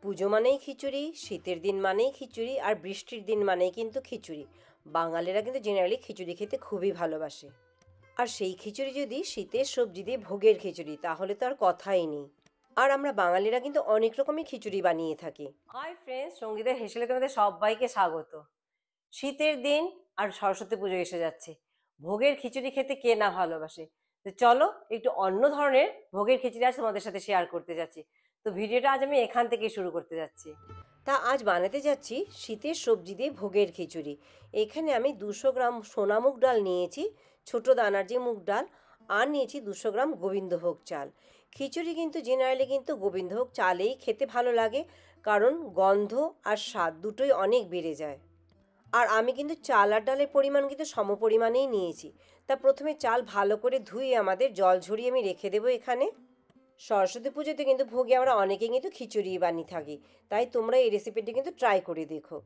পুজো মানেই খিচুড়ি, শীতের দিন মানেই খিচুড়ি, আর বৃষ্টির দিন মানেই কিন্তু খিচুড়ি। বাঙালিরা কিন্তু জেনারেলি খিচুড়ি খেতে খুবই ভালোবাসে। আর সেই খিচুড়ি যদি শীতের সবজি দিয়ে ভোগের খিচুড়ি, তাহলে তো আর কথাই নেই। আর আমরা বাঙালিরা কিন্তু অনেক রকমই খিচুড়ি বানিয়ে থাকি। হাই ফ্রেন্ডস, সঙ্গীতের হেসেলে তোমাদের সবাইকে স্বাগত। শীতের দিন আর সরস্বতী পুজো এসে যাচ্ছে। ভোগের খিচুড়ি খেতে কে না ভালোবাসে? তো চলো একটু অন্য ধরনের ভোগের খিচুড়ি আজ তোমাদের সাথে শেয়ার করতে যাচ্ছি। তো ভিডিওটা আজ আমি এখান থেকেই শুরু করতে যাচ্ছি। তা আজ বানাতে যাচ্ছি শীতের সবজি দিয়ে ভোগের খিচুড়ি। এখানে আমি 200 গ্রাম সোনা মুগ ডাল নিয়েছি, ছোট দানার যে মুগ ডাল, আর নিয়েছি 200 গ্রাম গোবিন্দভোগ চাল। খিচুড়ি কিন্তু জেনারেলি কিন্তু গোবিন্দভোগ চালেই খেতে ভালো লাগে, কারণ গন্ধ আর স্বাদ দুটোই অনেক বেড়ে যায়। আর আমি কিন্তু চাল আর ডালের পরিমাণ কিন্তু সমপরিমাণেই নিয়েছি। তা প্রথমে চাল ভালো করে ধুয়ে আমাদের জল ঝরিয়ে আমি রেখে দেবো এখানে। সরস্বতী পুজোতে কিন্তু ভোগে আমরা অনেকেই কিন্তু খিচুড়ি বানিয়ে থাকি, তাই তোমরা এই রেসিপিটি কিন্তু ট্রাই করে দেখো।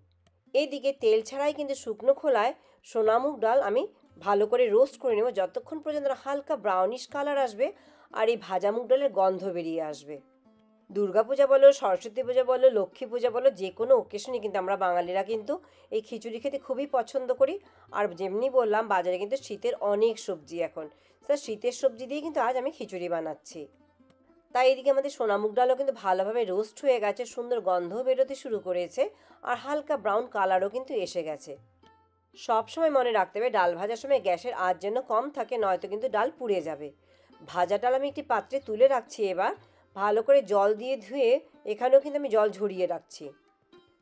এইদিকে তেল ছাড়াই কিন্তু শুকনো খোলায় সোনামুগ ডাল আমি ভালো করে রোস্ট করে নেব, যতক্ষণ পর্যন্ত হালকা ব্রাউনিশ কালার আসবে আর এই ভাজা মুগ ডালের গন্ধ বেরিয়ে আসবে। দুর্গাপূজা বলো, সরস্বতী পূজা বলো, লক্ষ্মী পূজা বলো, যে কোনো ওকেশনে কিন্তু আমরা বাঙালিরা কিন্তু এই খিচুড়ি খেতে খুবই পছন্দ করি। আর যেমনি বললাম, বাজারে কিন্তু শীতের অনেক সবজি এখন, স্যার শীতের সবজি দিয়ে কিন্তু আজ আমি খিচুড়ি বানাচ্ছি। তাই এদিকে আমাদের সোনামুগ ডালও কিন্তু ভালোভাবে রোস্ট হয়ে গেছে, সুন্দর গন্ধ বেরোতে শুরু করেছে, আর হালকা ব্রাউন কালারও কিন্তু এসে গেছে। সবসময় মনে রাখতে হবে ডাল ভাজার সময় গ্যাসের আঁচ যেন কম থাকে, নয়তো কিন্তু ডাল পুড়ে যাবে। ভাজা ডাল আমি একটি পাত্রে তুলে রাখছি। এবার ভালো করে জল দিয়ে ধুয়ে এখানেও কিন্তু আমি জল ঝরিয়ে রাখছি।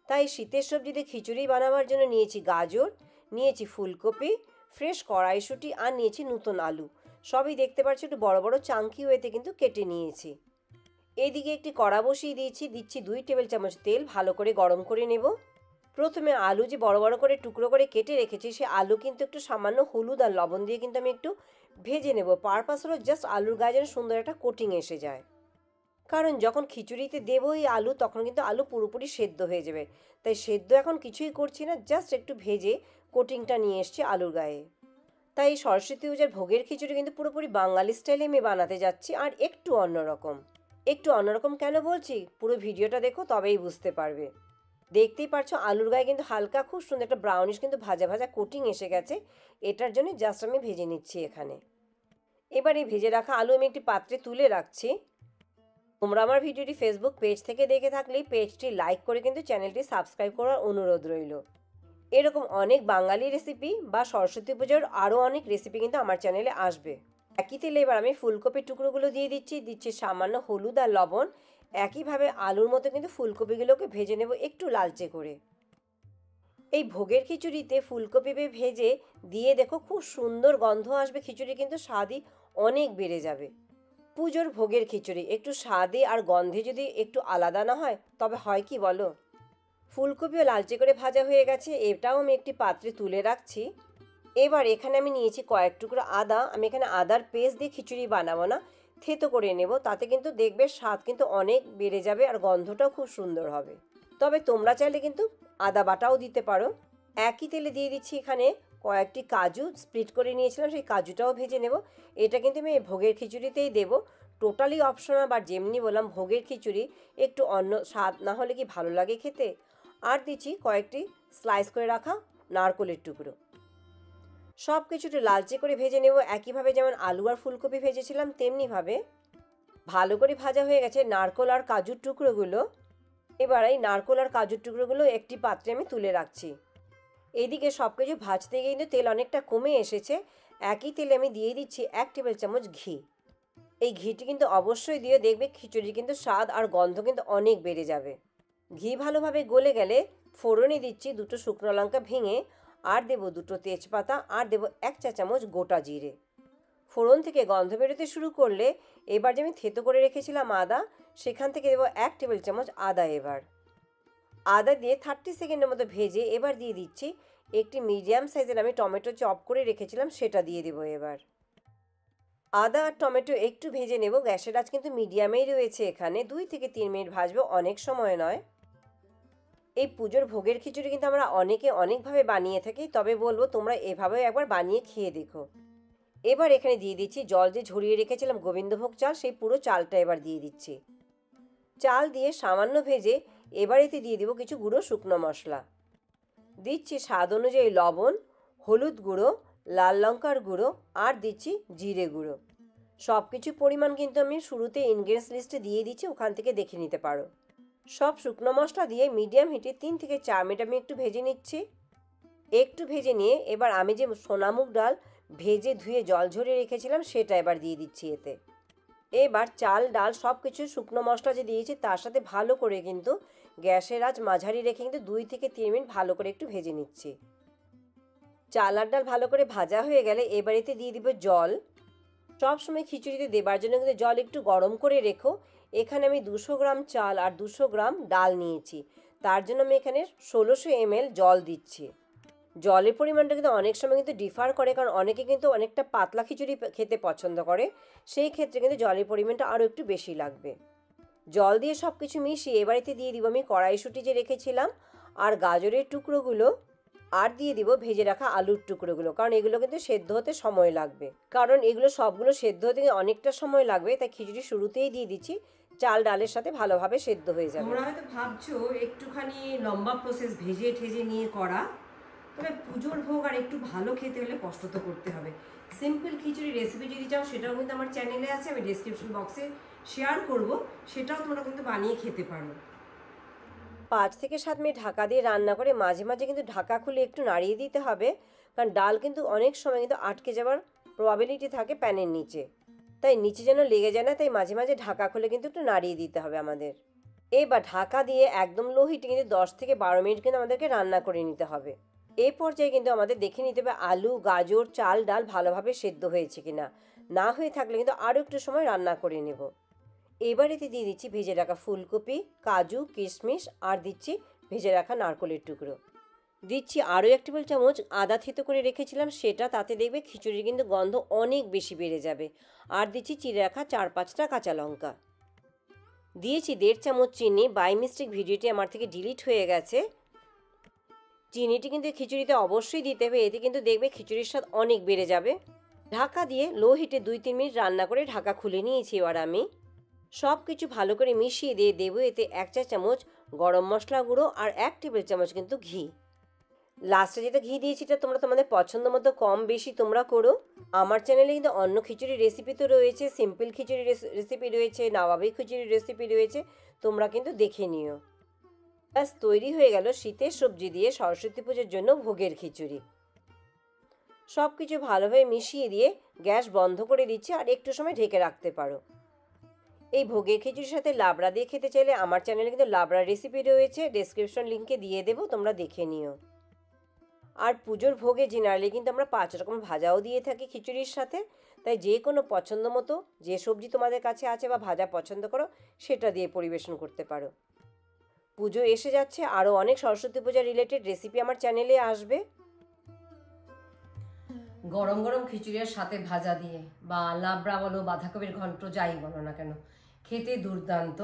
তাই শীতের সবজিতে খিচুড়ি বানাবার জন্য নিয়েছি গাজর, নিয়েছি ফুলকপি, ফ্রেশ কড়াইশুঁটি, আর নিয়েছি নতুন আলু। সবই দেখতে পাচ্ছি একটু বড় বড় চাঙ্কি ওয়েতে কিন্তু কেটে নিয়েছি। এইদিকে একটি কড়া বসিয়ে দিচ্ছি 2 টেবিল চামচ তেল, ভালো করে গরম করে নেব। প্রথমে আলু যে বড় বড় করে টুকরো করে কেটে রেখেছি, সে আলু কিন্তু একটু সামান্য হলুদ আর লবণ দিয়ে কিন্তু আমি একটু ভেজে নেব। পারপাস হলো জাস্ট আলুর গায়ে যেন সুন্দর একটা কোটিং এসে যায়, কারণ যখন খিচুড়িতে দেবো এই আলু, তখন কিন্তু আলু পুরোপুরি সেদ্ধ হয়ে যাবে। তাই সেদ্ধ এখন কিছুই করছি না, জাস্ট একটু ভেজে কোটিংটা নিয়ে এসছি আলুর গায়ে। তাই সরস্বতী পূজার ভোগের খিচুড়ি কিন্তু পুরোপুরি বাঙালি স্টাইলে আমি বানাতে যাচ্ছি, আর একটু অন্যরকম। একটু অন্যরকম কেন বলছি, পুরো ভিডিওটা দেখো তবেই বুঝতে পারবে। দেখতেই পারছো আলুর গায়ে কিন্তু হালকা খুব সুন্দর একটা ব্রাউনিশ কিন্তু ভাজা ভাজা কোটিং এসে গেছে। এটার জন্য জাস্ট আমি ভেজে নিচ্ছি এখানে। এবার এই ভেজে রাখা আলু আমি একটি পাত্রে তুলে রাখছি। তোমরা আমার ভিডিওটি ফেসবুক পেজ থেকে দেখে থাকলেই পেজটি লাইক করে কিন্তু চ্যানেলটি সাবস্ক্রাইব করার অনুরোধ রইল। এরকম অনেক বাঙালি রেসিপি বা সরস্বতী পুজোর আরও অনেক রেসিপি কিন্তু আমার চ্যানেলে আসবে। একই তেলে এবার আমি ফুলকপির টুকরোগুলো দিচ্ছি সামান্য হলুদ আর লবণ। একইভাবে আলুর মতো কিন্তু ফুলকপিগুলোকে ভেজে নেব একটু লালচে করে। এই ভোগের খিচুড়িতে ফুলকপি ভেজে দিয়ে দেখো খুব সুন্দর গন্ধ আসবে, খিচুড়ি কিন্তু স্বাদই অনেক বেড়ে যাবে। পুজোর ভোগের খিচুড়ি একটু স্বাদে আর গন্ধে যদি একটু আলাদা না হয়, তবে হয় কি বলো। ফুলকপিও লালচে করে ভাজা হয়ে গেছে, এটাও আমি একটি পাত্রে তুলে রাখছি। এবার এখানে আমি নিয়েছি কয়েক টুকরো আদা। আমি এখানে আদার পেস্ট দিয়ে খিচুড়ি বানাবো না, থেতো করে নেব। তাতে কিন্তু দেখবে স্বাদ কিন্তু অনেক বেড়ে যাবে আর গন্ধটাও খুব সুন্দর হবে। তবে তোমরা চাইলে কিন্তু আদা বাটাও দিতে পারো। একই তেলে দিয়ে দিচ্ছি এখানে কয়েকটি কাজু স্প্লিট করে নিয়েছিলাম, সেই কাজুটাও ভেজে নেব। এটা কিন্তু আমি ভোগের খিচুড়িতেই দেব, টোটালি অপশনাল। বা যেমনি বললাম ভোগের খিচুড়ি একটু অন্য স্বাদ না হলে কি ভালো লাগে খেতে। আর দিচ্ছি কয়েকটি স্লাইস করে রাখা নারকোলের টুকরো। সব কিছুটা লালচে করে ভেজে নেব, একইভাবে যেমন আলু আর ফুলকপি ভেজেছিলাম তেমনিভাবে। ভালো করে ভাজা হয়ে গেছে নারকোল আর কাজুর টুকরোগুলো। এবার এই নারকোল আর কাজুর টুকরোগুলো একটি পাত্রে আমি তুলে রাখছি। এইদিকে সব কিছু ভাজতে গিয়ে কিন্তু তেল অনেকটা কমে এসেছে। একই তেলে আমি দিয়ে দিচ্ছি 1 টেবিল চামচ ঘি। এই ঘিটি কিন্তু অবশ্যই দিয়ে দেখবে খিচুড়ি কিন্তু স্বাদ আর গন্ধ কিন্তু অনেক বেড়ে যাবে। ঘি ভালোভাবে গলে গেলে ফোড়নে দিচ্ছি 2টো শুকনো লঙ্কা ভেঙে, আর দেবো 2টো তেজপাতা, আর দেবো 1 চা চামচ গোটা জিরে। ফোড়ন থেকে গন্ধ বেরোতে শুরু করলে এবার যে আমি থেতো করে রেখেছিলাম আদা, সেখান থেকে দেবো 1 টেবিল চামচ আদা। এবার আদা দিয়ে 30 সেকেন্ডের মতো ভেজে এবার দিয়ে দিচ্ছি একটি মিডিয়াম সাইজের আমি টমেটো চপ করে রেখেছিলাম, সেটা দিয়ে দেবো। এবার আদা আর টমেটো একটু ভেজে নেব। গ্যাসের আঁচ কিন্তু মিডিয়ামেই রয়েছে এখানে। 2 থেকে 3 মিনিট ভাজবো, অনেক সময় নয়। এই পুজোর ভোগের খিচুড়ি কিন্তু আমরা অনেকে অনেকভাবে বানিয়ে থাকি, তবে বলবো তোমরা এভাবেও একবার বানিয়ে খেয়ে দেখো। এবার এখানে দিয়ে দিচ্ছি জল যে ঝরিয়ে রেখেছিলাম গোবিন্দভোগ চাল, সেই পুরো চালটা এবার দিয়ে দিচ্ছি। চাল দিয়ে সামান্য ভেজে এবার এতে দিয়ে দিব কিছু গুঁড়ো শুকনো মশলা, দিচ্ছি স্বাদ অনুযায়ী লবণ, হলুদ গুঁড়ো, লাল লঙ্কার গুঁড়ো আর দিচ্ছি জিরে গুঁড়ো। সব কিছু পরিমাণ কিন্তু আমি শুরুতে ইনগ্রেডিয়েন্টস লিস্টে দিয়ে দিচ্ছি, ওখান থেকে দেখে নিতে পারো। সব শুকনো মশলা দিয়ে মিডিয়াম হিটে 3 থেকে 4 মিনিট আমি একটু ভেজে নিচ্ছি। একটু ভেজে নিয়ে এবার আমি যে সোনামুগ ডাল ভেজে ধুয়ে জল ঝরিয়ে রেখেছিলাম সেটা এবার দিয়ে দিচ্ছি এতে। এবার চাল ডাল সব কিছু শুকনো মশলা যে দিয়েছি তার সাথে ভালো করে কিন্তু গ্যাসের আঁচ মাঝারি রেখে কিন্তু 2 থেকে 3 মিনিট ভালো করে একটু ভেজে নিচ্ছি। চাল আর ডাল ভালো করে ভাজা হয়ে গেলে এবার এতে দিয়ে দিব জল। সবসময় খিচুড়িতে দেবার জন্য কিন্তু জল একটু গরম করে রেখো। এখানে আমি 200 গ্রাম চাল আর 200 গ্রাম ডাল নিয়েছি, তার জন্য আমি এখানে 1600 ml জল দিচ্ছি। জলের পরিমাণটা কিন্তু অনেক সময় কিন্তু ডিফার করে, কারণ অনেকে কিন্তু অনেকটা পাতলা খিচুড়ি খেতে পছন্দ করে, সেই ক্ষেত্রে কিন্তু জলের পরিমাণটা আরও একটু বেশি লাগবে। জল দিয়ে সব কিছু মিশিয়ে এবারেতে দিয়ে দিব আমি কড়াইশুঁটি যে রেখেছিলাম আর গাজরের টুকরোগুলো, আর দিয়ে দিব ভেজে রাখা আলুর টুকরোগুলো, কারণ এগুলো কিন্তু সেদ্ধ হতে সময় লাগবে, কারণ এগুলো সবগুলো সেদ্ধ হতে অনেকটা সময় লাগবে, তাই খিচুড়ি শুরুতেই দিয়ে দিচ্ছি, চাল ডালের সাথে ভালোভাবে সেদ্ধ হয়ে যাবে। তোমরা হয়তো ভাবছো একটুখানি লম্বা প্রসেস ভেজে ঠেজে নিয়ে করা, তবে পুজোর ভোগ আর একটু ভালো খেতে হলে কষ্ট তো করতে হবে। সিম্পল খিচুড়ি রেসিপি যদি চাও সেটাও কিন্তু আমার চ্যানেলে আছে, আমি ডেসক্রিপশন বক্সে শেয়ার করব, সেটাও তোমরা কিন্তু বানিয়ে খেতে পারো। 5 থেকে 7 মিনিট ঢাকা দিয়ে রান্না করে মাঝে মাঝে কিন্তু ঢাকা খুলে একটু নাড়িয়ে দিতে হবে, কারণ ডাল কিন্তু অনেক সময় কিন্তু আটকে যাওয়ার প্রবাবিলিটি থাকে প্যানের নিচে, তাই নিচে যেন লেগে যায় না, তাই মাঝে মাঝে ঢাকা খুলে কিন্তু একটু নাড়িয়ে দিতে হবে আমাদের। এবার ঢাকা দিয়ে একদম লো হিটে কিন্তু 10 থেকে 12 মিনিট কিন্তু আমাদেরকে রান্না করে নিতে হবে। এই পর্যায়ে কিন্তু আমাদের দেখে নিতে হবে আলু গাজর চাল ডাল ভালোভাবে সেদ্ধ হয়েছে কিনা, না হয়ে থাকলে কিন্তু আরও একটু সময় রান্না করে নেব। এবার এতে দিয়ে দিচ্ছি ভেজে রাখা ফুলকপি, কাজু, কিশমিশ আর দিচ্ছি ভেজে রাখা নারকেলের টুকরো। দিচ্ছি আরও 1 টেবিল চামচ আদা থেতো করে রেখেছিলাম সেটা, তাতে দেখবে খিচুড়ির কিন্তু গন্ধ অনেক বেশি বেড়ে যাবে। আর দিচ্ছি চিড়ে রাখা 4-5টা কাঁচা লঙ্কা। দিয়েছি 1.5 চামচ চিনি, বাই মিস্টেক ভিডিওটি আমার থেকে ডিলিট হয়ে গেছে। চিনিটি কিন্তু খিচুড়িতে অবশ্যই দিতে হবে, এতে কিন্তু দেখবে খিচুড়ির স্বাদ অনেক বেড়ে যাবে। ঢাকা দিয়ে লো হিটে 2-3 মিনিট রান্না করে ঢাকা খুলে নিয়েছি। এবার আমি সব কিছু ভালো করে মিশিয়ে দিয়ে দেবো এতে 1 চা চামচ গরম মশলা গুঁড়ো আর 1 টেবিল চামচ কিন্তু ঘি। লাস্টে যেটা ঘি দিয়েছি এটা তোমরা তোমাদের পছন্দ মতো কম বেশি তোমরা করো। আমার চ্যানেলে কিন্তু অন্য খিচুড়ির রেসিপি তো রয়েছে, সিম্পল খিচুড়ি রেসিপি রয়েছে, নবাবী খিচুড়ির রেসিপি রয়েছে, তোমরা কিন্তু দেখে নিও। ব্যাস তৈরি হয়ে গেল শীতের সবজি দিয়ে সরস্বতী পুজোর জন্য ভোগের খিচুড়ি। সব কিছু ভালোভাবে মিশিয়ে দিয়ে গ্যাস বন্ধ করে দিচ্ছি আর একটু সময় ঢেকে রাখতে পারো। এই ভোগের খিচুড়ির সাথে লাবড়া দিয়ে খেতে চাইলে আমার চ্যানেলে কিন্তু লাবড়ার রেসিপি রয়েছে, ডেসক্রিপশন লিঙ্কে দিয়ে দেবো, তোমরা দেখে নিও। আর পুজোর ভোগে জেনারেলি কিন্তু আমরা 5 রকম ভাজাও দিয়ে থাকি খিচুড়ির সাথে, তাই যে কোনো পছন্দ মতো যে সবজি তোমাদের কাছে আছে বা ভাজা পছন্দ করো সেটা দিয়ে পরিবেশন করতে পারো। পুজো এসে যাচ্ছে, আরও অনেক সরস্বতী পূজা রিলেটেড রেসিপি আমার চ্যানেলে আসবে। গরম গরম খিচুড়ির সাথে ভাজা দিয়ে বা লাবড়া বলো বাঁধাকপির ঘন্ট যাই বলো না কেন, খেতে দুর্দান্ত।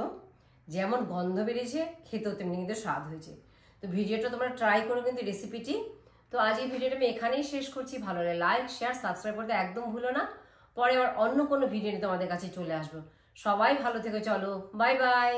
যেমন গন্ধ বেরিয়েছে খেতেও তেমনি কিন্তু স্বাদ হয়েছে। তো ভিডিওটা তোমরা ট্রাই করো কিন্তু রেসিপিটি। তো আজ এই ভিডিওটা আমি এখানেই শেষ করছি। ভালো লাগে লাইক শেয়ার সাবস্ক্রাইব করতে একদম ভুলো না। পরে আবার অন্য কোনো ভিডিও নিয়ে তোমাদের কাছে চলে আসবো। সবাই ভালো থেকো, চলো বাই বাই।